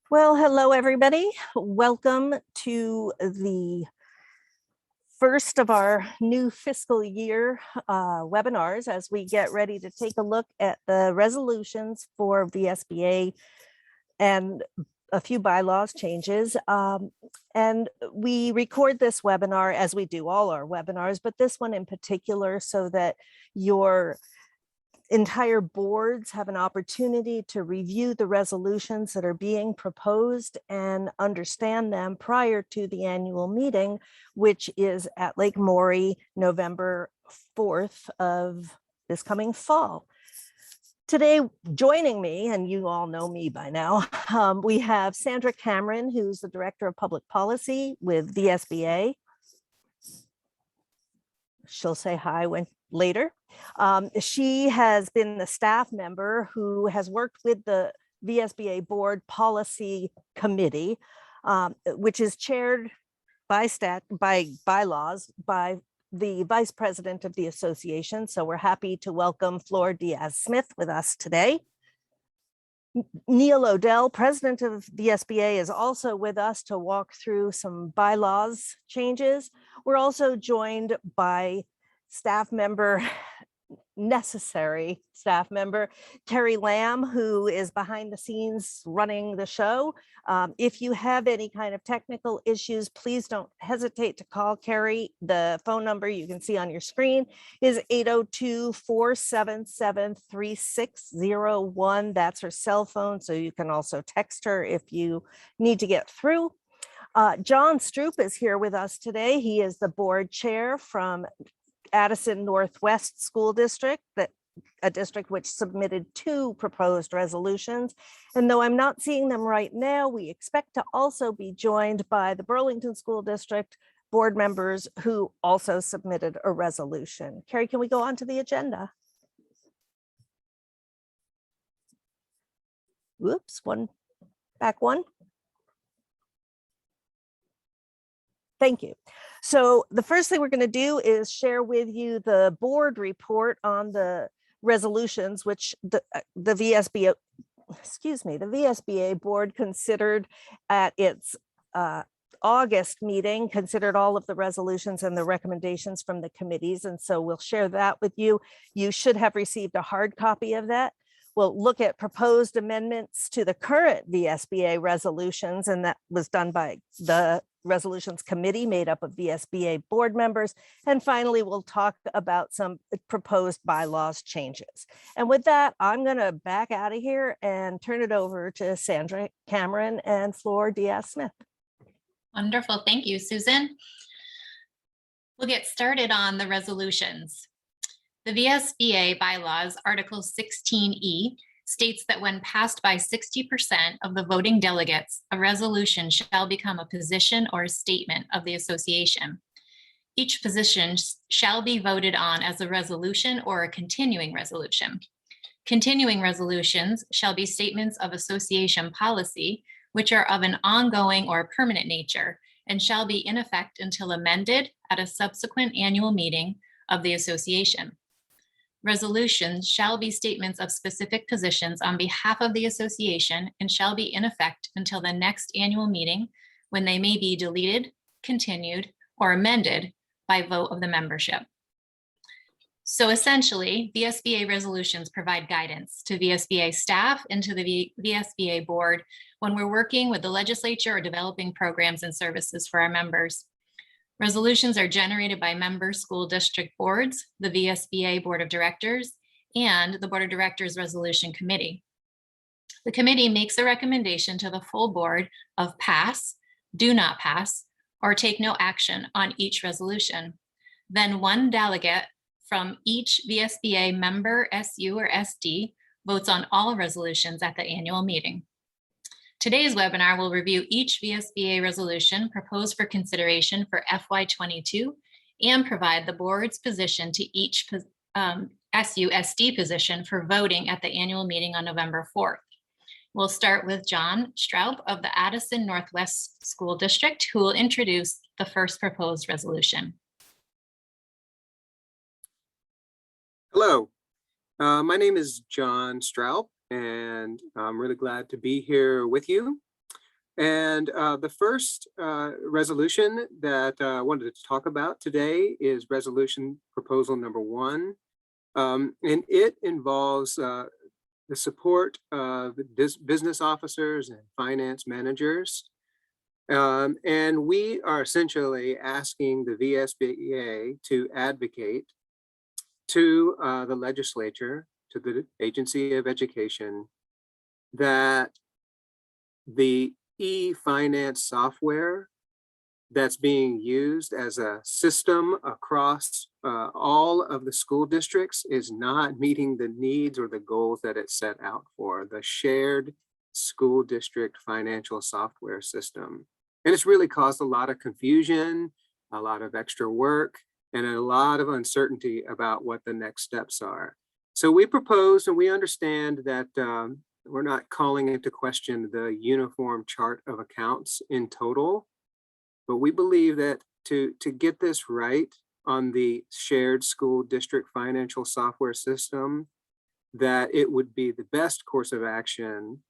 Well, hello, everybody. Welcome to the first of our new fiscal year webinars as we get ready to take a look at the resolutions for VSBA and a few bylaws changes. And we record this webinar as we do all our webinars, but this one in particular so that your entire boards have an opportunity to review the resolutions that are being proposed and understand them prior to the annual meeting, which is at Lake Maury, November 4th of this coming fall. Today, joining me, and you all know me by now, we have Sandra Cameron, who's the Director of Public Policy with VSBA. She'll say hi when later. She has been the staff member who has worked with the VSBA Board Policy Committee, which is chaired by bylaws by the Vice President of the Association. So we're happy to welcome Flor Diaz-Smith with us today. Neil Odell, President of the VSBA, is also with us to walk through some bylaws changes. We're also joined by necessary staff member, Carrie Lamb, who is behind the scenes running the show. If you have any kind of technical issues, please don't hesitate to call Carrie. The phone number you can see on your screen is 802-477-3601. That's her cell phone, so you can also text her if you need to get through. John Stroop is here with us today. He is the board chair from Addison Northwest School District, a district which submitted 2 proposed resolutions. And though I'm not seeing them right now, we expect to also be joined by the Burlington School District board members who also submitted a resolution. Carrie, can we go on to the agenda? Whoops, back one. Thank you. So the first thing we're going to do is share with you the board report on the resolutions, which the VSBA board considered at its August meeting, considered all of the resolutions and the recommendations from the committees. And so we'll share that with you. You should have received a hard copy of that. We'll look at proposed amendments to the current VSBA resolutions, and that was done by the Resolutions Committee made up of VSBA board members. And finally, we'll talk about some proposed bylaws changes. And with that, I'm going to back out of here and turn it over to Sandra Cameron and Flor Diaz-Smith. Wonderful. Thank you, Susan. We'll get started on the resolutions. The VSBA bylaws, Article 16E, states that when passed by 60% of the voting delegates, a resolution shall become a position or a statement of the association. Each position shall be voted on as a resolution or a continuing resolution. Continuing resolutions shall be statements of association policy, which are of an ongoing or permanent nature, and shall be in effect until amended at a subsequent annual meeting of the association. Resolutions shall be statements of specific positions on behalf of the association and shall be in effect until the next annual meeting, when they may be deleted, continued, or amended by vote of the membership. So essentially, VSBA resolutions provide guidance to VSBA staff and to the VSBA board when we're working with the legislature or developing programs and services for our members. Resolutions are generated by member school district boards, the VSBA Board of Directors, and the Board of Directors Resolution Committee. The committee makes a recommendation to the full board of pass, do not pass, or take no action on each resolution. Then one delegate from each VSBA member, SU or SD, votes on all resolutions at the annual meeting. Today's webinar will review each VSBA resolution proposed for consideration for FY22 and provide the board's position to each SU/SD position for voting at the annual meeting on November 4th. We'll start with John Straub of the Addison Northwest School District, who will introduce the first proposed resolution. Hello, my name is John Straub, and I'm really glad to be here with you. And the first resolution that I wanted to talk about today is resolution proposal number 1. And it involves the support of business officers and finance managers. And we are essentially asking the VSBA to advocate to the legislature, to the Agency of Education, that the e-finance software that's being used as a system across all of the school districts is not meeting the needs or the goals that it set out for, the shared school district financial software system. And it's really caused a lot of confusion, a lot of extra work, and a lot of uncertainty about what the next steps are. So we propose, and we understand that we're not calling into question the uniform chart of accounts in total, but we believe that to get this right on the shared school district financial software system, that it would be the best course of action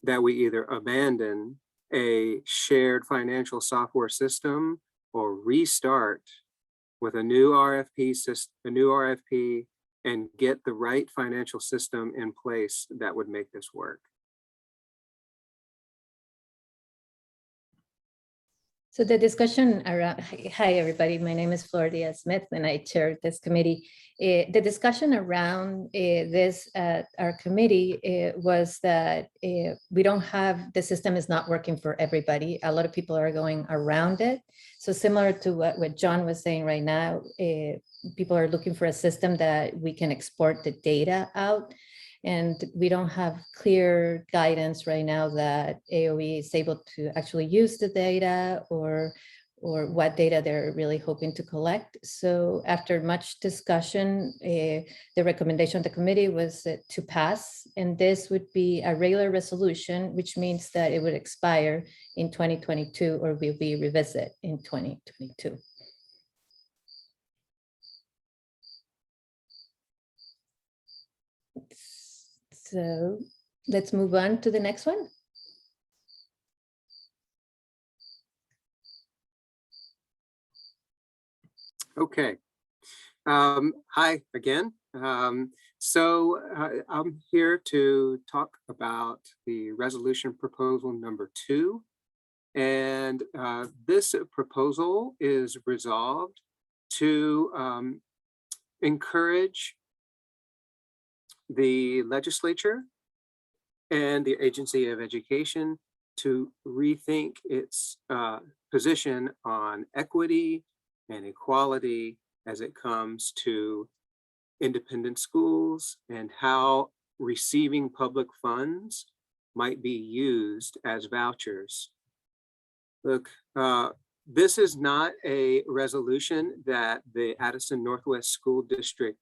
that we either abandon a shared financial software system or restart with a new RFP and get the right financial system in place that would make this work. So the discussion around, hi everybody, my name is Florida Smith and I chair this committee. The discussion around this at our committee was that we don't have, the system is not working for everybody. A lot of people are going around it. So similar to what John was saying right now, people are looking for a system that we can export the data out. And we don't have clear guidance right now that AOE is able to actually use the data or what data they're really hoping to collect. So after much discussion, the recommendation of the committee was to pass, and this would be a regular resolution, which means that it would expire in 2022 or will be revisited in 2022. So let's move on to the next one. Okay. Hi again. So I'm here to talk about the resolution proposal number 2. And this proposal is resolved to encourage the legislature and the Agency of Education to rethink its position on equity and equality as it comes to independent schools and how receiving public funds might be used as vouchers. Look, this is not a resolution that the Addison Northwest School District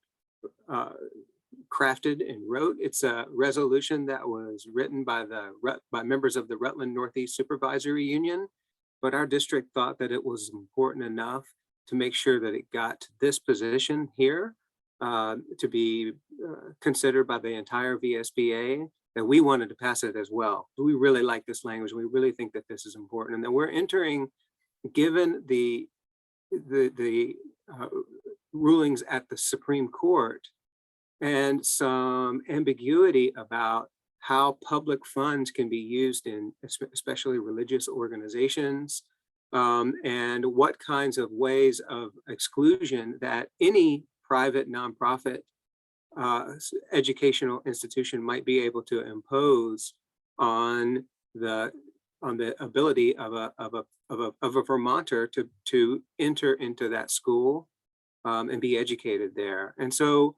crafted and wrote. It's a resolution that was written by members of the Rutland Northeast Supervisory Union, but our district thought that it was important enough to make sure that it got to this position here to be considered by the entire VSBA, that we wanted to pass it as well. We really like this language. We really think that this is important, and that we're entering, given the rulings at the Supreme Court and some ambiguity about how public funds can be used in especially religious organizations, and what kinds of ways of exclusion that any private nonprofit educational institution might be able to impose on the ability of a Vermonter to enter into that school and be educated there. And so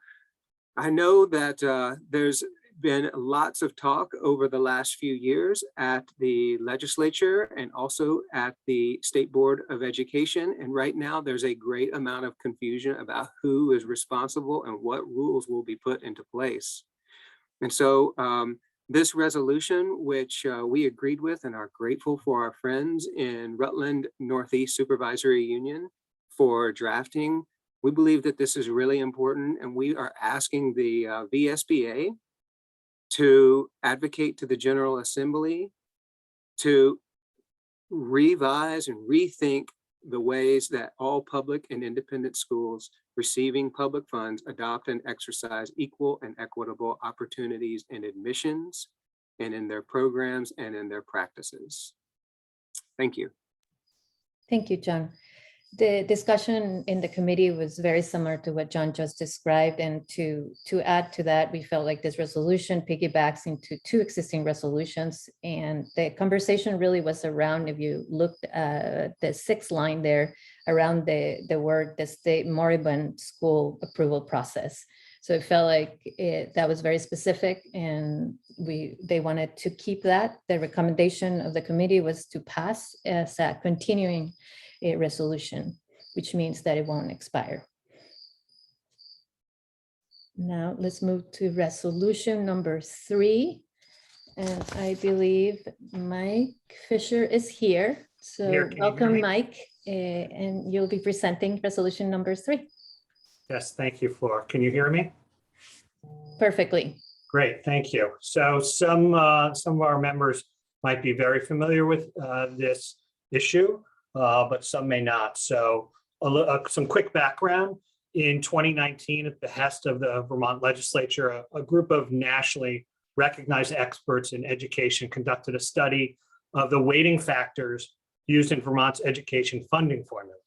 I know that there's been lots of talk over the last few years at the legislature and also at the State Board of Education. And right now there's a great amount of confusion about who is responsible and what rules will be put into place. And so this resolution, which we agreed with and are grateful for our friends in Rutland Northeast Supervisory Union for drafting, we believe that this is really important, and we are asking the VSBA to advocate to the General Assembly to revise and rethink the ways that all public and independent schools receiving public funds adopt and exercise equal and equitable opportunities in admissions and in their programs and in their practices. Thank you. Thank you, John. The discussion in the committee was very similar to what John just described. And to add to that, we felt like this resolution piggybacks into two existing resolutions. And the conversation really was around, if you looked at the sixth line there, around the word, the state moribund school approval process. So it felt like that was very specific, and they wanted to keep that. The recommendation of the committee was to pass as a continuing resolution, which means that it won't expire. Now let's move to resolution number 3. And I believe Mike Fisher is here. So Here, can you hear welcome, me? Mike, and you'll be presenting resolution number 3. Yes, thank you, Flora. Can you hear me? Perfectly. Great, thank you. So some of our members might be very familiar with this issue, but some may not. So some quick background. In 2019, at the behest of the Vermont legislature, a group of nationally recognized experts in education conducted a study of the weighting factors used in Vermont's education funding formula.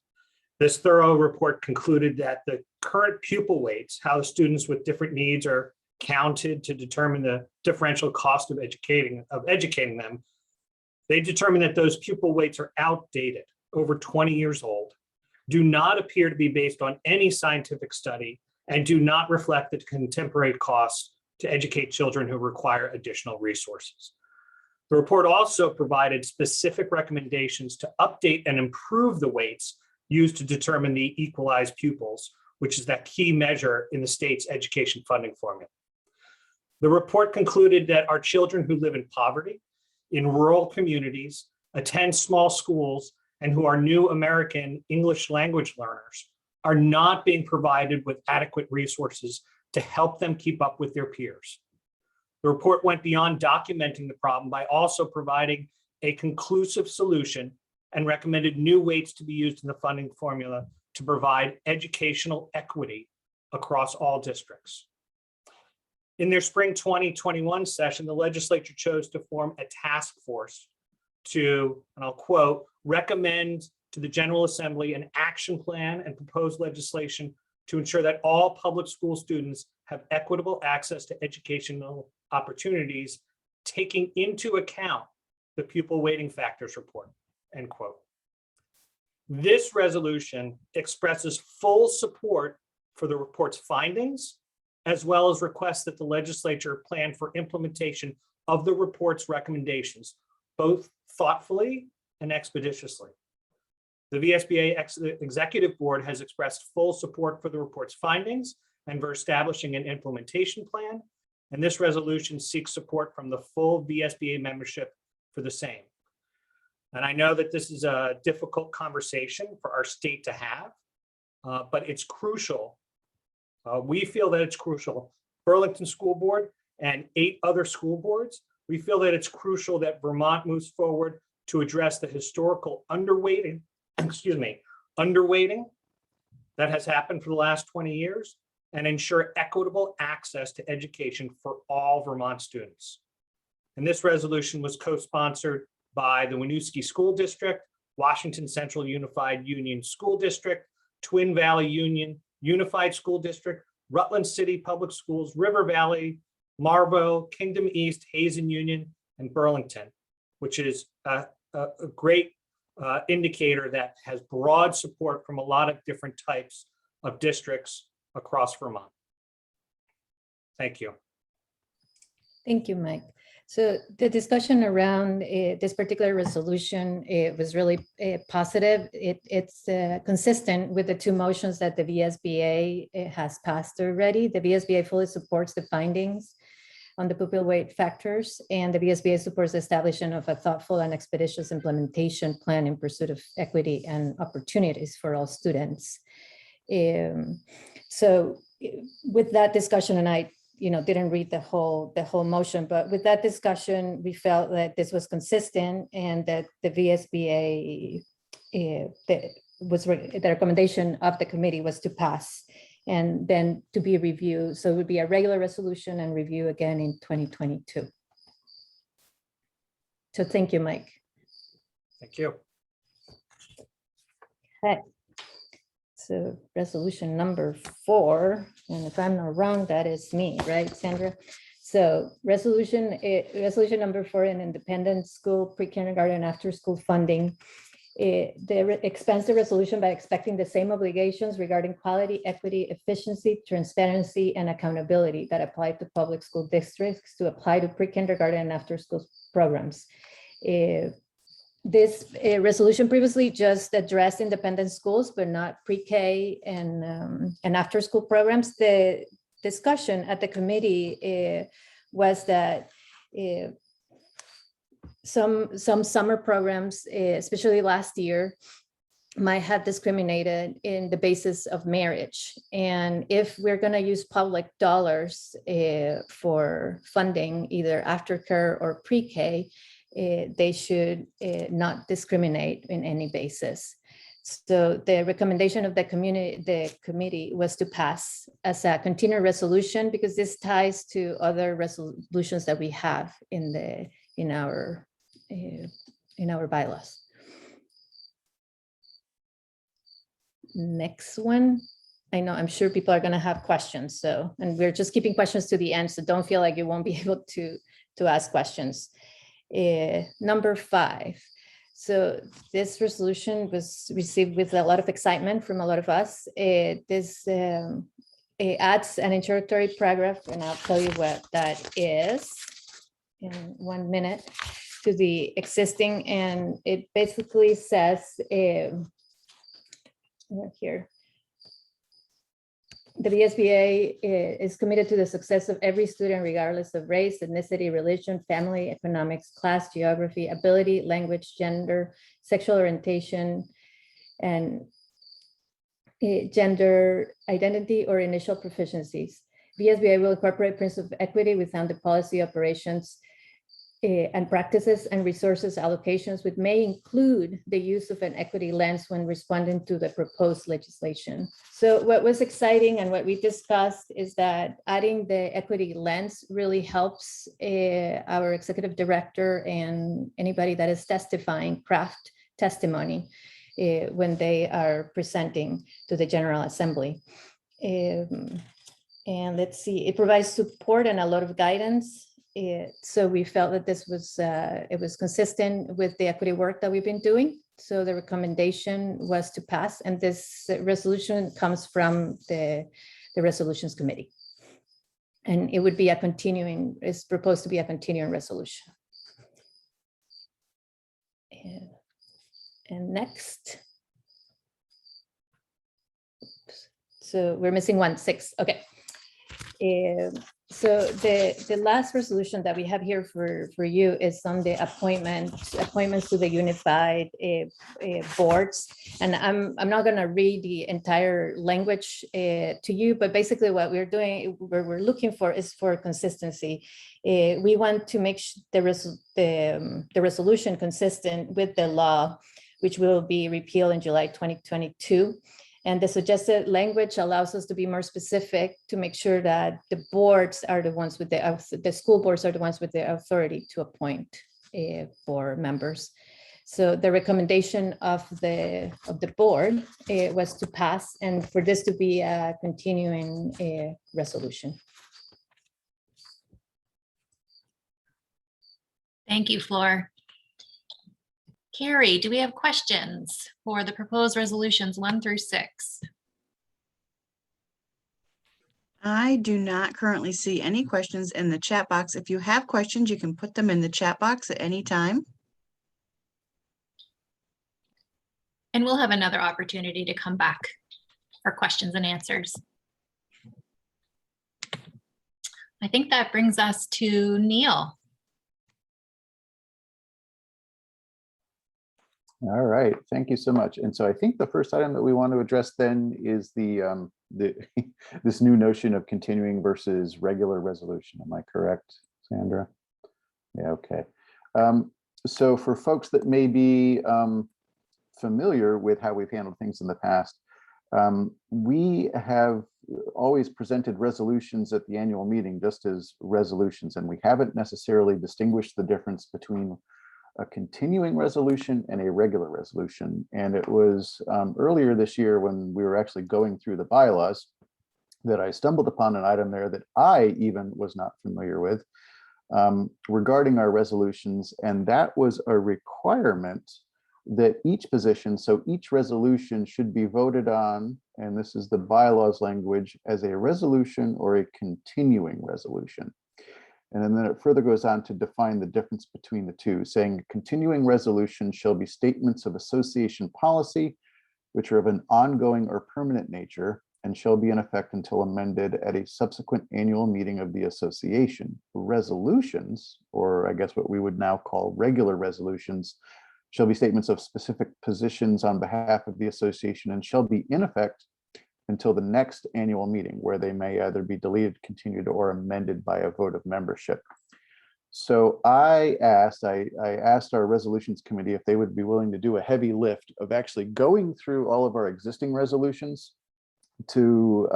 This thorough report concluded that the current pupil weights, how students with different needs are counted to determine the differential cost of educating them, they determined that those pupil weights are outdated, over 20 years old, do not appear to be based on any scientific study, and do not reflect the contemporary costs to educate children who require additional resources. The report also provided specific recommendations to update and improve the weights used to determine the equalized pupils, which is that key measure in the state's education funding formula. The report concluded that our children who live in poverty, in rural communities, attend small schools, and who are new American English language learners are not being provided with adequate resources to help them keep up with their peers. The report went beyond documenting the problem by also providing a conclusive solution and recommended new weights to be used in the funding formula to provide educational equity across all districts. In their spring 2021 session, the legislature chose to form a task force to, and I'll quote, recommend to the General Assembly an action plan and proposed legislation to ensure that all public school students have equitable access to educational opportunities, taking into account the pupil weighting factors report, end quote. This resolution expresses full support for the report's findings, as well as requests that the legislature plan for implementation of the report's recommendations, both thoughtfully and expeditiously. The VSBA Executive Board has expressed full support for the report's findings and for establishing an implementation plan, and this resolution seeks support from the full VSBA membership for the same. And I know that this is a difficult conversation for our state to have, but it's crucial. We feel that it's crucial. Burlington School Board and 8 other school boards, we feel that it's crucial that Vermont moves forward to address the historical underweighting that has happened for the last 20 years and ensure equitable access to education for all Vermont students. And this resolution was co-sponsored by the Winooski School District, Washington Central Unified Union School District, Twin Valley Union Unified School District, Rutland City Public Schools, River Valley, Marlborough, Kingdom East, Hazen Union, and Burlington, which is a great indicator that has broad support from a lot of different types of districts across Vermont. Thank you. Thank you, Mike. So the discussion around this particular resolution, it was really positive. It's consistent with the 2 motions that the VSBA has passed already. The VSBA fully supports the findings on the pupil weight factors, and the VSBA supports the establishment of a thoughtful and expeditious implementation plan in pursuit of equity and opportunities for all students. So with that discussion, and I didn't read the whole motion, but with that discussion, we felt that this was consistent and that the VSBA, the recommendation of the committee was to pass and then to be reviewed. So it would be a regular resolution and review again in 2022. So thank you, Mike. Thank you. Okay. So resolution number 4, and if I'm not wrong, that is me, right, Sandra? So resolution number 4, an independent school pre-kindergarten after school funding. They expands the resolution by expecting the same obligations regarding quality, equity, efficiency, transparency, and accountability that apply to public school districts to apply to pre-kindergarten and after school programs. This resolution previously just addressed independent schools, but not pre-K and after school programs. The discussion at the committee was that some summer programs, especially last year, might have discriminated in the basis of marriage. And if we're going to use public dollars for funding either aftercare or pre-K, they should not discriminate in any basis. So the recommendation of the committee was to pass as a continuing resolution, because this ties to other resolutions that we have in our bylaws. Next one. I know, I'm sure people are going to have questions. So, and we're just keeping questions to the end, so don't feel like you won't be able to ask questions. Number 5. So this resolution was received with a lot of excitement from a lot of us. This it adds an introductory paragraph, and I'll tell you what that is in 1 minute, to the existing, and it basically says here, the VSBA is committed to the success of every student, regardless of race, ethnicity, religion, family, economics, class, geography, ability, language, gender, sexual orientation, and gender identity or initial proficiencies. VSBA will incorporate principles of equity within the policy operations and practices and resources allocations, which may include the use of an equity lens when responding to the proposed legislation. So what was exciting and what we discussed is that adding the equity lens really helps our executive director and anybody that is testifying craft testimony when they are presenting to the General Assembly. And let's see, it provides support and a lot of guidance. So we felt that this was, it was consistent with the equity work that we've been doing. So the recommendation was to pass, and this resolution comes from the Resolutions Committee. And it would be a continuing, it's proposed to be a continuing resolution. And next. Oops. So we're missing 1, 6, okay. So the last resolution that we have here for you is on the appointments to the unified boards. And I'm not going to read the entire language to you, but basically what we're doing, what we're looking for is for consistency. We want to make the resolution consistent with the law, which will be repealed in July 2022. And the suggested language allows us to be more specific to make sure that the boards are the ones with the school boards are the ones with the authority to appoint for members. So the recommendation of the board was to pass, and for this to be a continuing resolution. Thank you, Flor. Carrie, do we have questions for the proposed resolutions 1 through 6? I do not currently see any questions in the chat box. If you have questions, you can put them in the chat box at any time. And we'll have another opportunity to come back for questions and answers. I think that brings us to Neil. All right, thank you so much. And so I think the first item that we want to address then is the this new notion of continuing versus regular resolution. Am I correct, Sandra? Yeah, okay. So for folks that may be familiar with how we've handled things in the past, we have always presented resolutions at the annual meeting just as resolutions, and we haven't necessarily distinguished the difference between a continuing resolution and a regular resolution. And it was earlier this year when we were actually going through the bylaws that I stumbled upon an item there that I even was not familiar with regarding our resolutions. And that was a requirement that each position, so each resolution should be voted on, and this is the bylaws language, as a resolution or a continuing resolution. And then it further goes on to define the difference between the two, saying continuing resolution shall be statements of association policy, which are of an ongoing or permanent nature, and shall be in effect until amended at a subsequent annual meeting of the association. Resolutions, or I guess what we would now call regular resolutions, shall be statements of specific positions on behalf of the association and shall be in effect until the next annual meeting, where they may either be deleted, continued, or amended by a vote of membership. So I asked our resolutions committee if they would be willing to do a heavy lift of actually going through all of our existing resolutions to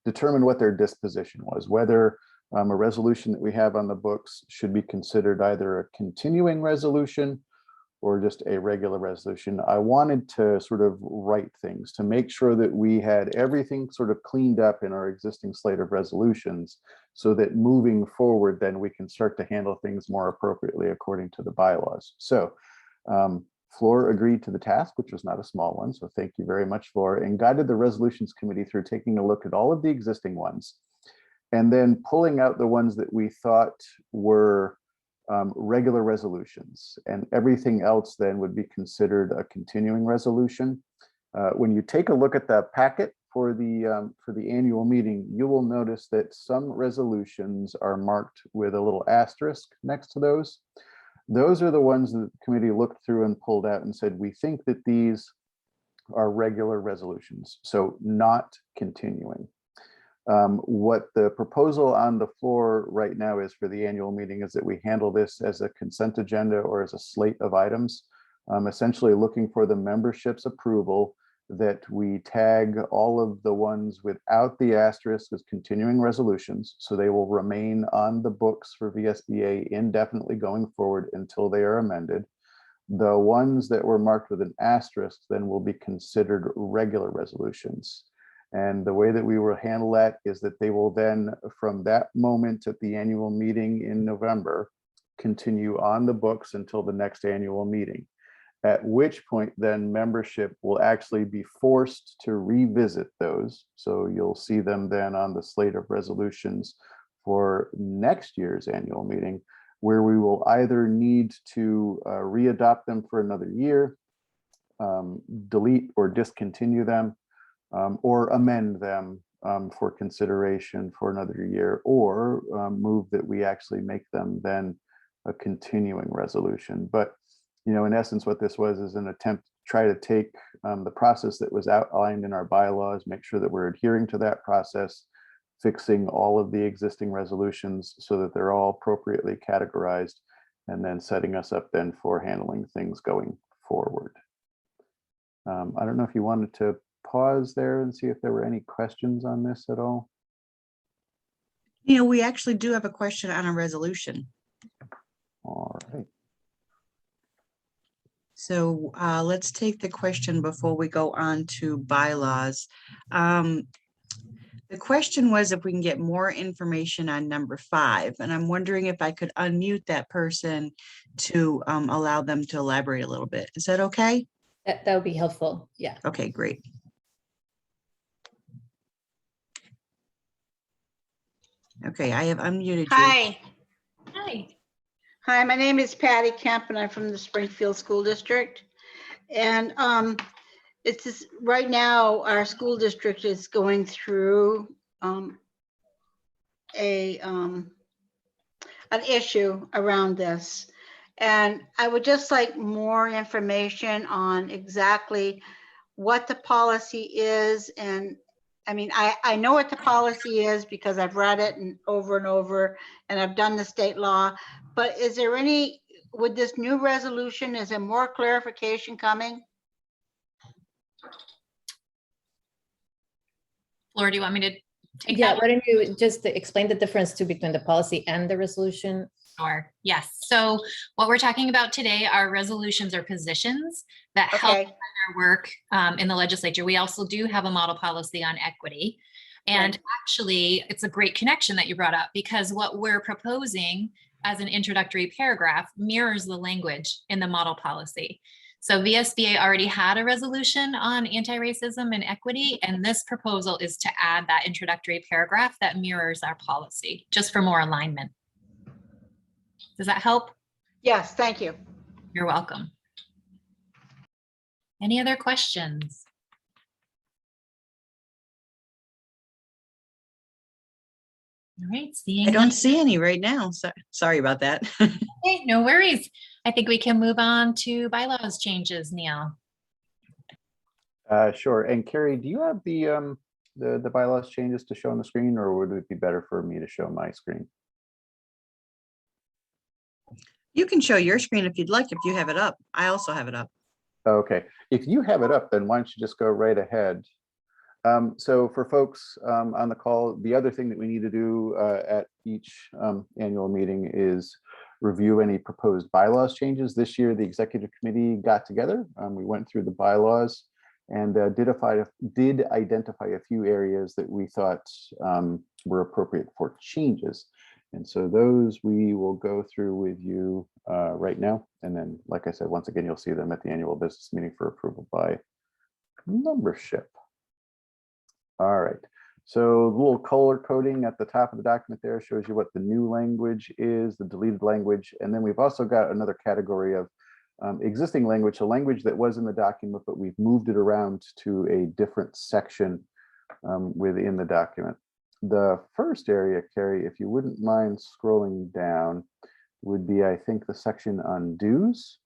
determine what their disposition was, whether a resolution that we have on the books should be considered either a continuing resolution or just a regular resolution. I wanted to sort of write things to make sure that we had everything sort of cleaned up in our existing slate of resolutions, so that moving forward, then we can start to handle things more appropriately according to the bylaws. So Flora agreed to the task, which was not a small one. So thank you very much, Flora, and guided the resolutions committee through taking a look at all of the existing ones and then pulling out the ones that we thought were regular resolutions, and everything else then would be considered a continuing resolution. When you take a look at the packet for the annual meeting, you will notice that some resolutions are marked with a little asterisk next to those. Those are the ones that the committee looked through and pulled out and said, we think that these are regular resolutions, so not continuing. What the proposal on the floor right now is for the annual meeting is that we handle this as a consent agenda or as a slate of items, essentially looking for the membership's approval that we tag all of the ones without the asterisk as continuing resolutions. So they will remain on the books for VSBA indefinitely going forward until they are amended. The ones that were marked with an asterisk then will be considered regular resolutions. And the way that we will handle that is that they will then, from that moment at the annual meeting in November, continue on the books until the next annual meeting, at which point then membership will actually be forced to revisit those. So you'll see them then on the slate of resolutions for next year's annual meeting, where we will either need to re-adopt them for another year, delete or discontinue them, or amend them for consideration for another year, or move that we actually make them then a continuing resolution. But in essence, what this was is an attempt to try to take the process that was outlined in our bylaws, make sure that we're adhering to that process, fixing all of the existing resolutions so that they're all appropriately categorized, and then setting us up then for handling things going forward. I don't know if you wanted to pause there and see if there were any questions on this at all. We actually do have a question on a resolution. All right. So let's take the question before we go on to bylaws. The question was if we can get more information on number 5, and I'm wondering if I could unmute that person to allow them to elaborate a little bit. Is that okay? That would be helpful. Yeah. Okay, great. Okay, I have unmuted you. Hi. Hi. Hi, my name is Patty Kemp and I'm from the Springfield School District. And it's just, right now, our school district is going through an issue around this. And I would just like more information on exactly what the policy is. And I mean, I know what the policy is because I've read it and over, and I've done the state law. But is there any, with this new resolution, is there more clarification coming? Flora, do you want me to take Yeah, that? why don't you just explain the difference between the policy and the resolution? Sure. Yes. So what we're talking about today are resolutions or positions that help Okay, our work in the legislature. We also do have a model policy on equity. And actually, it's a great connection that you brought up, because what we're proposing as an introductory paragraph mirrors the language in the model policy. So VSBA already had a resolution on anti-racism and equity, and this proposal is to add that introductory paragraph that mirrors our policy, just for more alignment. Does that help? yes, thank you. You're welcome. Any other questions? All right, seeing I don't none. see any right now. So, sorry about that. Okay, no worries. I think we can move on to bylaws changes, Neil. Sure. And Carrie, do you have the bylaws changes to show on the screen, or would it be better for me to show my screen? You can show your screen if you'd like, if you have it up. I also have it up. Okay, if you have it up, then why don't you just go right ahead? So for folks on the call, the other thing that we need to do at each annual meeting is review any proposed bylaws changes. This year, the executive committee got together. We went through the bylaws and did identify a few areas that we thought were appropriate for changes. And so those we will go through with you right now. And then, like I said, once again, you'll see them at the annual business meeting for approval by membership. All right. So the little color coding at the top of the document there shows you what the new language is, the deleted language. And then we've also got another category of existing language, a language that was in the document, but we've moved it around to a different section within the document. The first area, Carrie, if you wouldn't mind scrolling down, would be, I think, the section on dues.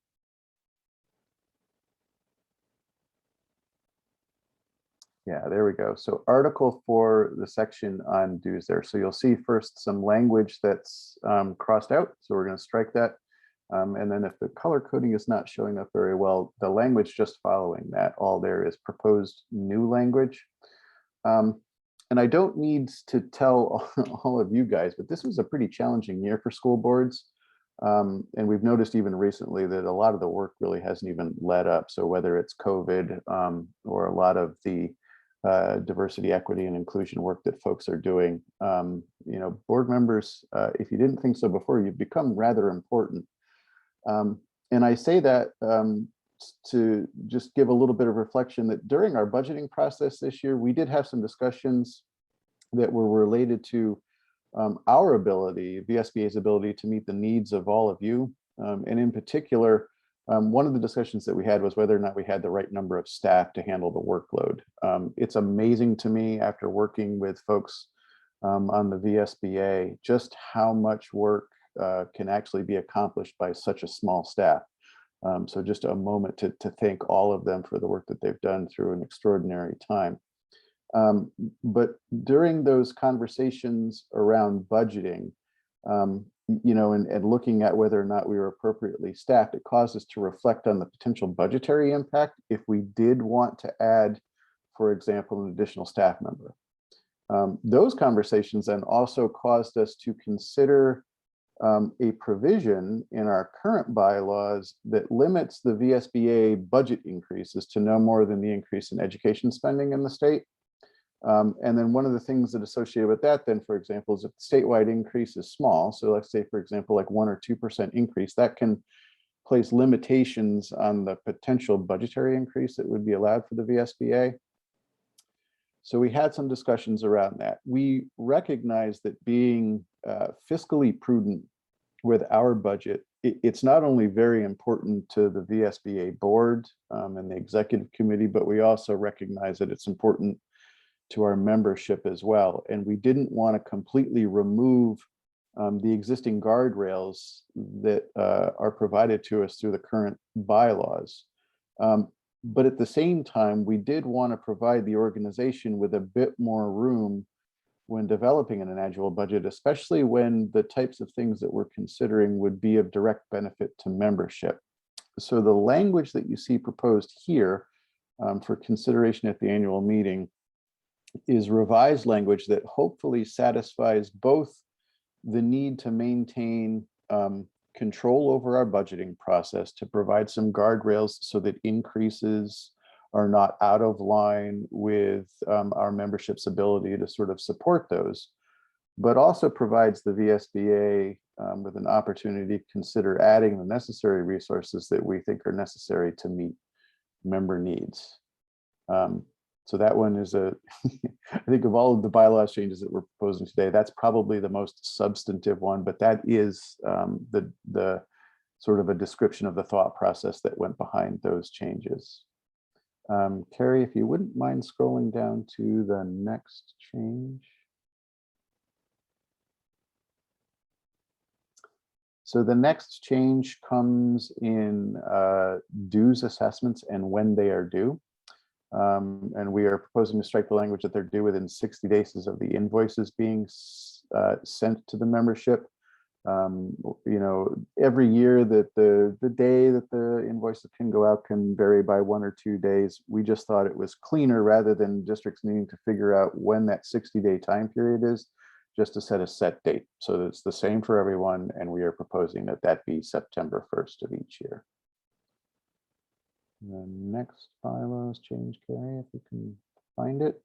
Yeah, there we go. So Article 4, the section on dues there. So you'll see first some language that's crossed out. So we're going to strike that. And then if the color coding is not showing up very well, the language just following that, all there is proposed new language. And I don't need to tell all of you guys, but this was a pretty challenging year for school boards. And we've noticed even recently that a lot of the work really hasn't even let up. So whether it's COVID or a lot of the diversity, equity, and inclusion work that folks are doing, you know, board members, if you didn't think so before, you've become rather important. And I say that to just give a little bit of reflection that during our budgeting process this year, we did have some discussions that were related to our ability, VSBA's ability to meet the needs of all of you. And in particular, one of the discussions that we had was whether or not we had the right number of staff to handle the workload. It's amazing to me, after working with folks on the VSBA, just how much work can actually be accomplished by such a small staff. So just a moment to thank all of them for the work that they've done through an extraordinary time. But during those conversations around budgeting, you know, and looking at whether or not we were appropriately staffed, it caused us to reflect on the potential budgetary impact if we did want to add, for example, an additional staff member. Those conversations then also caused us to consider a provision in our current bylaws that limits the VSBA budget increases to no more than the increase in education spending in the state. And then one of the things that associated with that then, for example, is if the statewide increase is small, so let's say, for example, like 1 or 2% increase, that can place limitations on the potential budgetary increase that would be allowed for the VSBA. So we had some discussions around that. We recognize that being fiscally prudent with our budget, it's not only very important to the VSBA board and the executive committee, but we also recognize that it's important to our membership as well. And we didn't want to completely remove the existing guardrails that are provided to us through the current bylaws. But at the same time, we did want to provide the organization with a bit more room when developing an annual budget, especially when the types of things that we're considering would be of direct benefit to membership. So the language that you see proposed here for consideration at the annual meeting is revised language that hopefully satisfies both the need to maintain control over our budgeting process, to provide some guardrails so that increases are not out of line with our membership's ability to sort of support those, but also provides the VSBA with an opportunity to consider adding the necessary resources that we think are necessary to meet member needs. So that one is I think of all of the bylaws changes that we're proposing today, that's probably the most substantive one, but that is the sort of a description of the thought process that went behind those changes. Carrie, if you wouldn't mind scrolling down to the next change. So the next change comes in dues assessments and when they are due. And we are proposing to strike the language that they're due within 60 days of the invoices being sent to the membership. You know, every year that the day that the invoices can go out can vary by 1 or 2 days. We just thought it was cleaner, rather than districts needing to figure out when that 60-day time period is, just to set a set date. So that it's the same for everyone. And we are proposing that that be September 1st of each year. The next bylaws change, Carrie, if you can find it.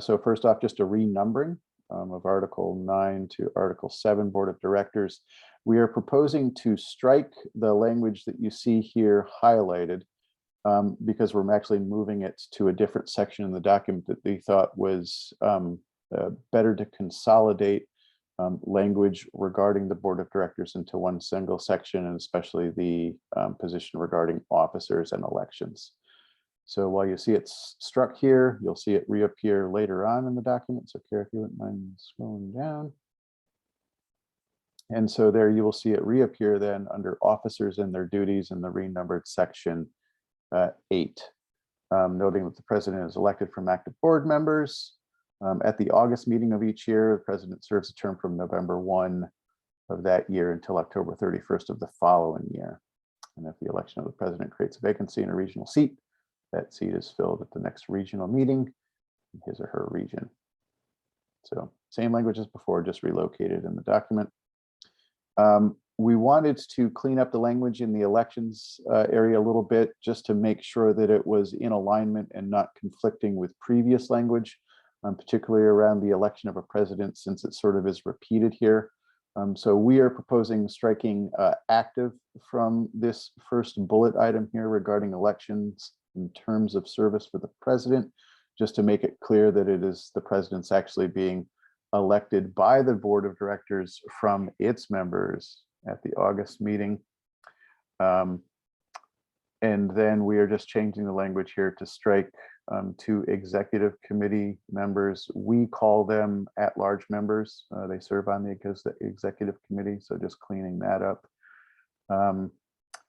So first off, just a renumbering of Article 9 to Article 7, Board of Directors. We are proposing to strike the language that you see here highlighted because we're actually moving it to a different section in the document that we thought was better to consolidate language regarding the Board of Directors into one single section, and especially the position regarding officers and elections. So while you see it struck here, you'll see it reappear later on in the document. So Kara, if you wouldn't mind scrolling down. And so there you will see it reappear then under officers and their duties in the renumbered section 8, noting that the president is elected from active board members. At the August meeting of each year, the president serves a term from November 1 of that year until October 31st of the following year. And if the election of the president creates a vacancy in a regional seat, that seat is filled at the next regional meeting in his or her region. So same language as before, just relocated in the document. We wanted to clean up the language in the elections area a little bit, just to make sure that it was in alignment and not conflicting with previous language. Particularly around the election of a president, since it sort of is repeated here. So we are proposing striking active from this first bullet item here regarding elections in terms of service for the president, just to make it clear that it is the president's actually being elected by the Board of Directors from its members at the August meeting. And then we are just changing the language here to strike to executive committee members. We call them at-large members. They serve on the executive committee, so just cleaning that up.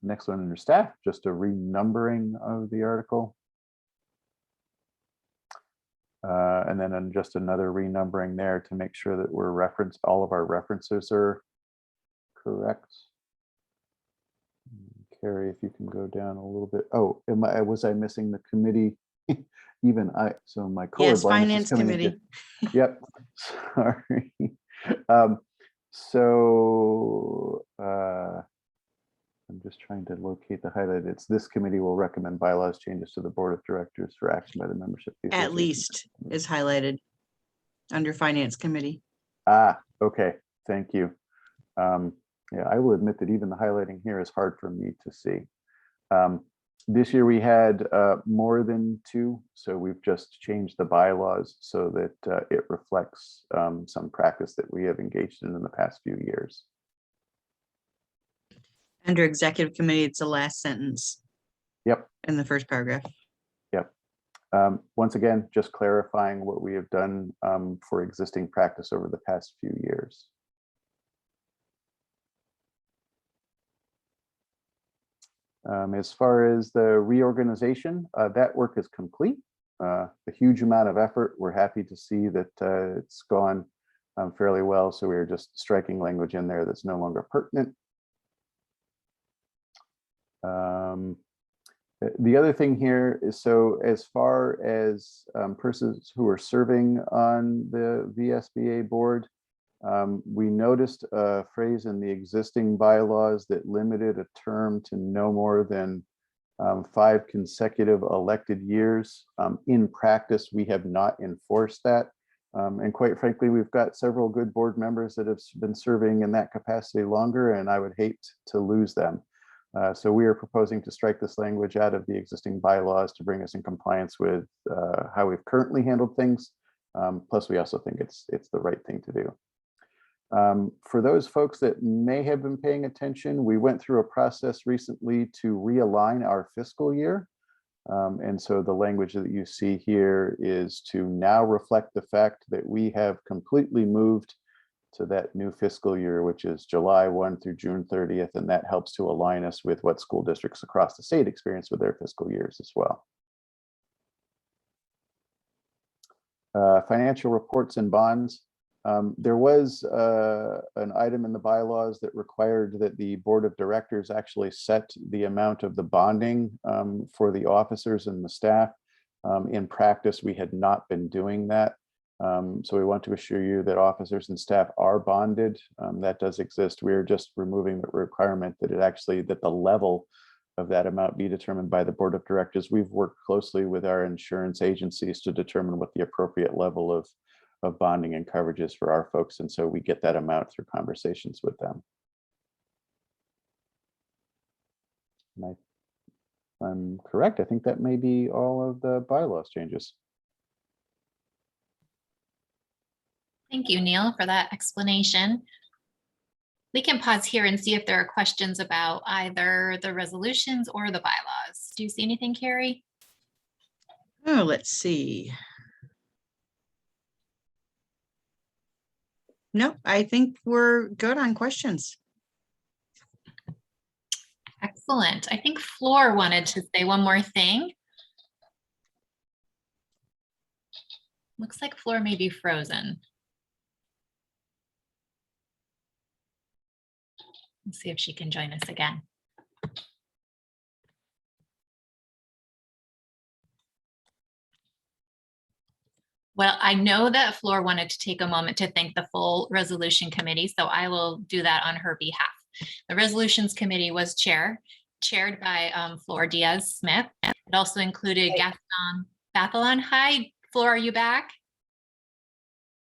Next one under staff, just a renumbering of the article. And then just another renumbering there to make sure that we're all of our references are correct. Carrie, if you can go down a little bit. Oh, was I missing the committee? So my colorblindness Yes, is Finance coming Committee. again. Yep, sorry. I'm just trying to locate the highlight. It's this committee will recommend bylaws changes to the Board of Directors for action by the membership. At least is highlighted under Finance Committee. Okay, thank you. Yeah, I will admit that even the highlighting here is hard for me to see. This year we had more than 2, so we've just changed the bylaws so that it reflects some practice that we have engaged in the past few years. Under Executive Committee, it's the last sentence. Yep. In the first paragraph. Yep. Once again, just clarifying what we have done for existing practice over the past few years. As far as the reorganization, that work is complete. A huge amount of effort. We're happy to see that it's gone fairly well. So we're just striking language in there that's no longer pertinent. The other thing here is, so as far as persons who are serving on the VSBA board, we noticed a phrase in the existing bylaws that limited a term to no more than 5 consecutive elected years. In practice, we have not enforced that. And quite frankly, we've got several good board members that have been serving in that capacity longer, and I would hate to lose them. So we are proposing to strike this language out of the existing bylaws to bring us in compliance with how we've currently handled things. Plus, we also think it's the right thing to do. For those folks that may have been paying attention, we went through a process recently to realign our fiscal year. And so the language that you see here is to now reflect the fact that we have completely moved to that new fiscal year, which is July 1 through June 30th. And that helps to align us with what school districts across the state experience with their fiscal years as well. Financial reports and bonds. There was an item in the bylaws that required that the board of directors actually set the amount of the bonding for the officers and the staff. In practice, we had not been doing that. So we want to assure you that officers and staff are bonded. That does exist. We are just removing the requirement that that the level of that amount be determined by the board of directors. We've worked closely with our insurance agencies to determine what the appropriate level of bonding and coverage is for our folks. And so we get that amount through conversations with them. And I'm correct. I think that may be all of the bylaws changes. Thank you, Neil, for that explanation. We can pause here and see if there are questions about either the resolutions or the bylaws. Do you see anything, Carrie? Oh, let's see. No, I think we're good on questions. Excellent. I think Flor wanted to say one more thing. Looks like Flor may be frozen. Let's see if she can join us again. Well, I know that Flor wanted to take a moment to thank the full resolution committee, so I will do that on her behalf. The resolutions committee was chaired by Flor Diaz-Smith. It also included Gaston Bathalon. Hi, Flor, are you back?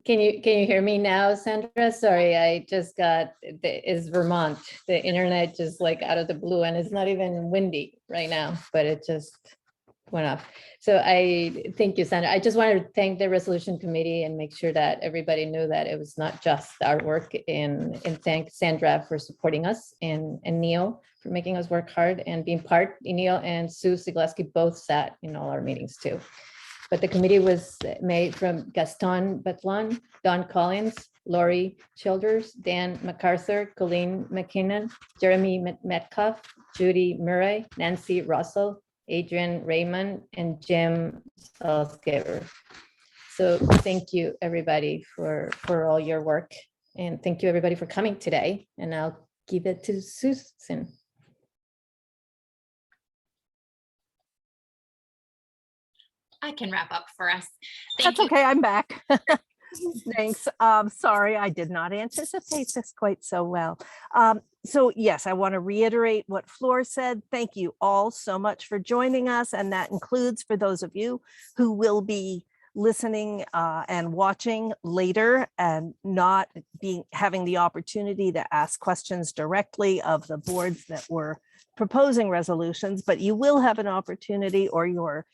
Can you hear me now, Sandra? Sorry, I just got, is Vermont, the internet just like out of the blue, and it's not even windy right now, but it just went off. So I thank you, Sandra. I just wanted to thank the resolution committee and make sure that everybody knew that it was not just our work, and thank Sandra for supporting us, and Neil for making us work hard and being part. Neil and Sue Sigleski both sat in all our meetings too. But the committee was made from Gaston Bathalon, Don Collins, Lori Childers, Dan MacArthur, Colleen McKinnon, Jeremy Metcalf, Judy Murray, Nancy Russell, Adrian Raymond, and Jim Salzgeber. So thank you, everybody, for all your work. And thank you, everybody, for coming today. And I'll give it to Susan. I can wrap up for us. That's okay, I'm back. Thanks. Sorry, I did not anticipate this quite so well. So yes, I want to reiterate what Flor said. Thank you all so much for joining us. And that includes for those of you who will be listening and watching later and not having the opportunity to ask questions directly of the boards that were proposing resolutions, but you will have an opportunity, or your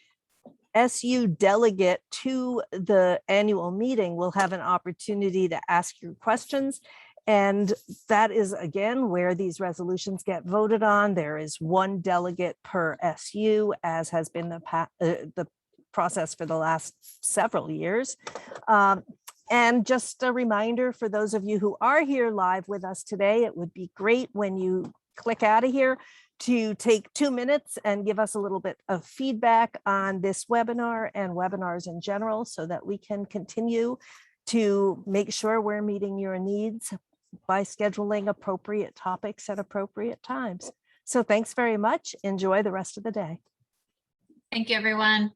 SU delegate to the annual meeting will have an opportunity to ask your questions. And that is, again, where these resolutions get voted on. There is one delegate per SU, as has been the process for the last several years. And just a reminder for those of you who are here live with us today, it would be great when you click out of here to take 2 minutes and give us a little bit of feedback on this webinar and webinars in general so that we can continue to make sure we're meeting your needs by scheduling appropriate topics at appropriate times. So thanks very much. Enjoy the rest of the day. Thank you, everyone.